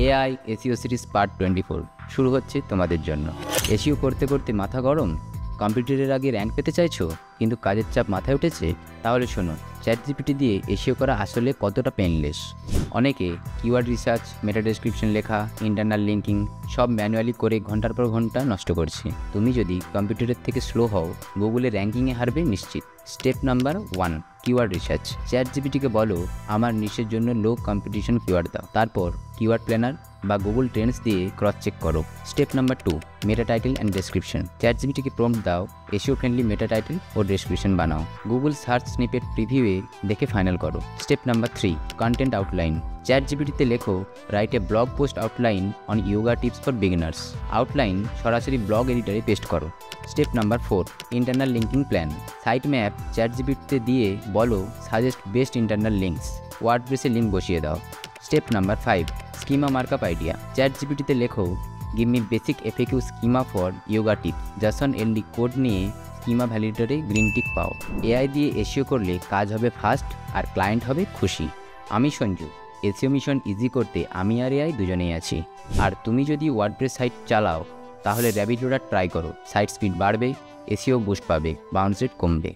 AI SEO series part 24 শুরু হচ্ছে তোমাদের জন্য। এসইও করতে করতে মাথা গরম, কম্পিউটারের আগে র্যাঙ্ক পেতে চাইছো কিন্তু কাজের চাপ মাথায় উঠেছে? তাহলে শোনো, চ্যাটজিপিটি দিয়ে এসইও করা আসলে কতটা পেনলেস। অনেকে কিওয়ার্ড রিসার্চ, মেটা ডেসক্রিপশন লেখা, ইন্টারনাল লিঙ্কিং সব ম্যানুয়ালি করে ঘন্টার পর ঘন্টা নষ্ট করছে। তুমি যদি কম্পিউটারের থেকে স্লো হও, গুগলে র্যাঙ্কিংয়ে হারবে নিশ্চিত। Step number 1, keyword research. চ্যাটজিপিটিকে বলো আমার নিশের জন্য লো কম্পিটিশন কিওয়ার্ড দাও। তারপর কিওয়ার্ড প্ল্যানার বা গুগল ট্রেন্ডস দিয়ে ক্রস চেক করো। Step number 2, meta title and description. চ্যাটজিপিটিকে প্রম্পট দাও এসইও ফ্রেন্ডলি মেটা টাইটেল ও ডেসক্রিপশন বানাও। গুগল সার্চ স্নিপেট প্রিভিউয়ে দেখে ফাইনাল করো। Step number 3, content outline. চ্যাটজিপিটিতে লেখো write a blog post outline on yoga tips for beginners. Outline সরাসরি ব্লগ এডিটরে পেস্ট করো। Step number 4, internal linking plan. Site map চ্যাটজিপিটিতে দিয়ে বলো সাজেস্ট বেস্ট ইন্টারনাল লিঙ্কস। ওয়ার্ডপ্রেসে লিঙ্ক বসিয়ে দাও। Step number 5, schema markup idea. চ্যাটজিপিটিতে লেখো give me basic FAQ schema for yoga tips. JSON LD code নিয়ে স্কিমা ভ্যালিডেটরে গ্রিন টিক পাও। এআই দিয়ে এসইও করলে কাজ হবে ফাস্ট আর ক্লায়েন্ট হবে খুশি। আমি সঞ্জু, এসইও মিশন ইজি করতে আমি আর এআই দুজনেই আছি। আর তুমি যদি ওয়ার্ডপ্রেস সাইট চালাও তাহলে র্যাবিট লোডার ট্রাই করো। সাইট স্পিড বাড়বে, এসইও বুস্ট পাবে, বাউন্স রেট কমবে।